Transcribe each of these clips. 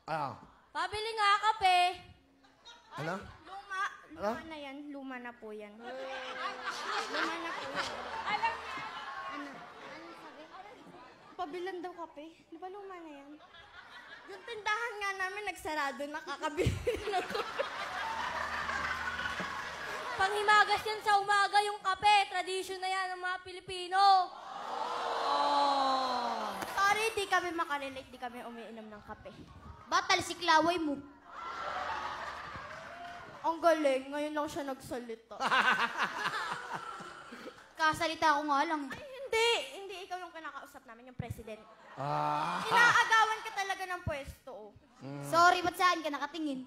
Ah. Pabili nga kape. Ano? Luma na yan. Luma na po yan. Luma na po yan. Ano sabi? Pabilan daw kape. Di ba luma na yan? Yung tindahan nga namin nagsarado, nakakabili na ko. Panghimagas yan sa umaga yung kape. Tradisyon na yan ng mga Pilipino. Sorry, di kami makarelate. Di kami umiinom ng kape. Batal si Klaway mo. Ang galing. Ngayon lang siya nagsalita. Kasalita ko nga lang. Ay, hindi. Hindi ikaw yung kinakausap namin, yung president. Ah. Inaagawan ka talaga ng pwesto. Oh. Sorry, ba't saan ka nakatingin?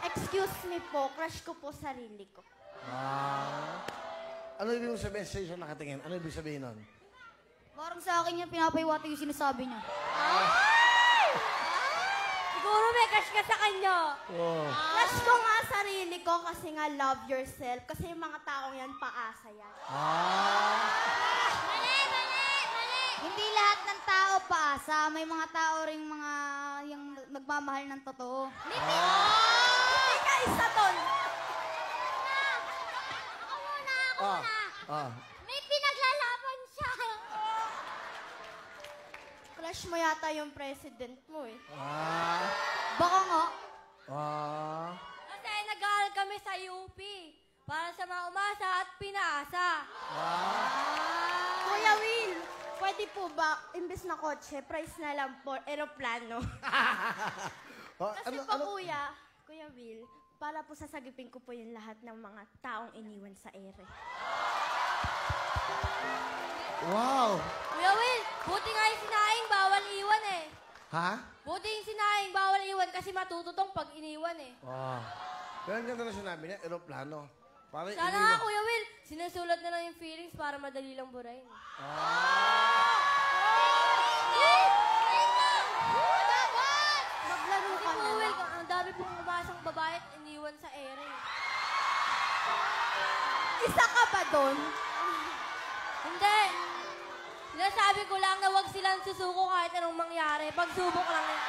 Excuse me po, crush ko po sarili ko. Ah. Ano ibig sabihin sa isang nakatingin? Ano ibig sabihin nun? Parang sa akin yan, pinapaiwati yung sinasabi niya. Siguro may crush ka sa kanya. Oh. Crush ko nga sarili ko kasi nga love yourself. Kasi yung mga taong yan, paasa yan. Mali! Hindi lahat ng tao paasa. May mga tao ring mga yung nagmamahal ng totoo. Hindi ka isa doon. Ako muna! May pinaglalaban siya. Crush mo yata yung president mo eh. Baka nga. Kasi nag-aaral kami sa UP. Para sa mga umasa at pinaasa. Kuya Will, pwede po ba, imbes na kotse, price na lang po, aeroplano? Kasi po Kuya Will, para po sasagipin ko po yung lahat ng mga taong iniwan sa ere. Wow! Kuya Will, buti nga yung sinaing, bawal iwan eh. Ha? Buti yung sinaing, bawal iwan kasi matututong pag iniwan eh. Pero ang ganda na sinabi niya, aeroplano. Para Sana nga, Kuya Will, sinusulat na lang yung feelings para madali lang burahin. Maglaro ka na Kuya Will, lang. ang dami pong umasang babae at iniwan sa ere. Isa ka ba doon? Hindi. Sinasabi ko lang na huwag silang susuko kahit anong mangyari. Pagsubok lang eh.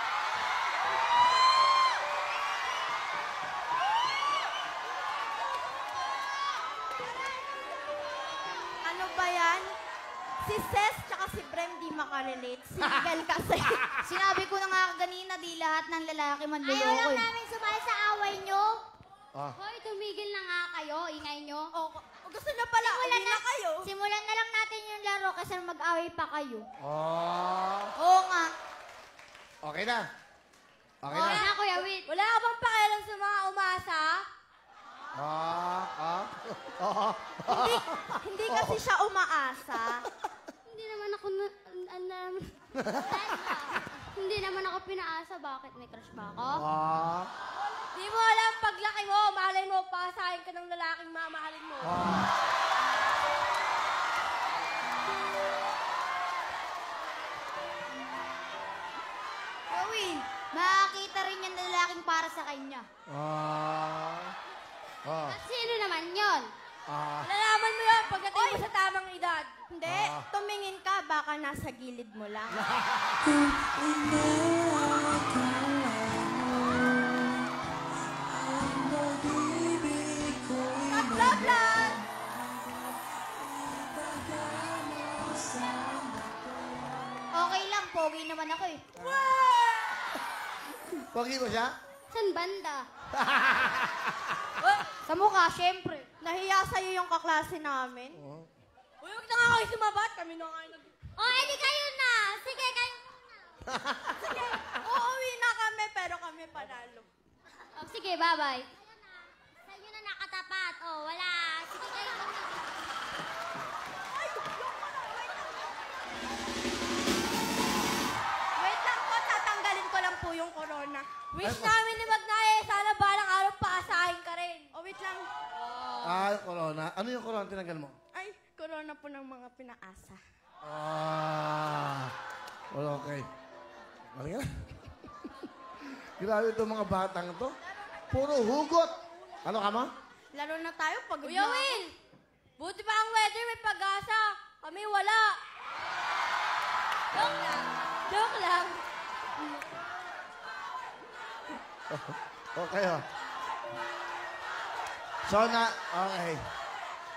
Ano ba yan? Si Ces tsaka si Brem di makarelate. Single kasi. Sinabi ko na nga kanina, di lahat ng lalaki manloloko. Ayaw lang namin sumali sa away nyo. Hoy, tumigil na nga kayo. Ingay nyo. O, gusto na pala, uwi na kayo. Simulan na lang natin yung laro kasi mag-away pa kayo. Oo nga. Okay na. Okay Okay na. na, Kuya Wit. Wala ka bang pakialam sa mga umasa? Hindi kasi siya umaasa. Hindi naman ako hindi naman ako pinaasa. Bakit? May crush ba ako? Di mo alam, paglaki mo, malay mo, pasahin ka ng lalaking mamahalin mo. Gawin, makakita rin yung lalaking para sa kanya. At sino naman yon? Malalaman mo yan pagdating mo sa tamang edad. Hindi, tumingin ka, baka nasa gilid mo lang. Tabla-bla! Okay lang, pogi naman ako eh. Pogi mo siya? San banda? Sa mukha, syempre. Nahiya sa'yo yung kaklase namin. Uy, huwag na nga kayo sumabat. Kami na nga yung Edi kayo na. Sige, kayo Sige, uuwi na kami, pero kami panalo. sige, bye-bye. Sa inyo na nakatapat. Wala. Sige, kayo na. Wait lang po, tatanggalin ko lang po yung corona. wish namin ni Magnaye. Sana balang araw paasahin ka rin. Wait lang. Yung corona. Ano yung corona tinanggal mo? Ay, corona po ng mga pinaasa. Well, okay. Malinga na. Grabe itong mga batang to. Puro hugot. Ano ka ma? Laro na tayo pag Kuya Will, Buti pa ang weather, may pag-asa. Kami wala. Joke lang. Joke lang. Okay, oh. So, okay.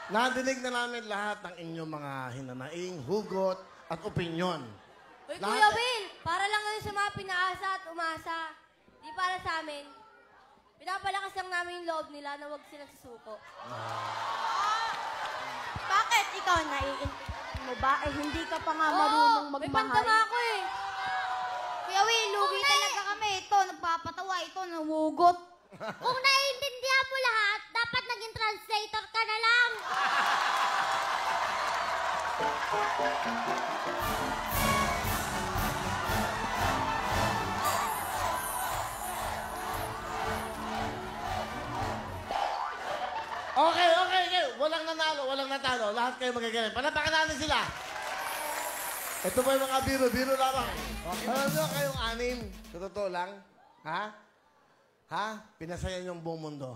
Nadinig na namin lahat ng inyong mga hinanaing, hugot, at opinyon. Uy, Lahat- Kuya Will, para lang kami sa mga pinaasa at umasa. Di para sa amin. Pinapalakas lang namin yung loob nila na huwag silang susuko. Bakit ikaw naiintindihan mo ba? Eh, hindi ka pa nga marunong May magmahal. pantama ako eh. Kuya Will, lugi talaga kami. Ito, nagpapatawa. Ito, namugot. Kung naiintindihan mo lahat, dapat naging translator ka na lang. Okay. Walang nanalo, walang natalo. Lahat kayo magagaling. Panapakan natin sila. Ito po yung mga biro lamang. Alam nyo kayong anim. Sa totoo lang. Ha? Pinasaya yung buong mundo.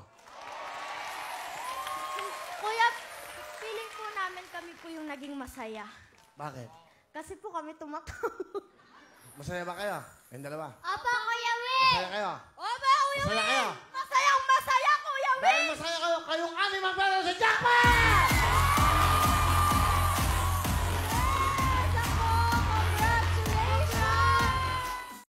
Kuya, feeling po namin kami po yung naging masaya. Bakit? Kasi po kami tumatawa. Masaya ba kayo? Kayong dalawa? Apa, Kuya Will? Masaya kayo? Oba, Kuya Masaya kayo? Masayang masaya, Kuya Will! Dahil masaya kayo, kayong anim ang pera sa jackpot!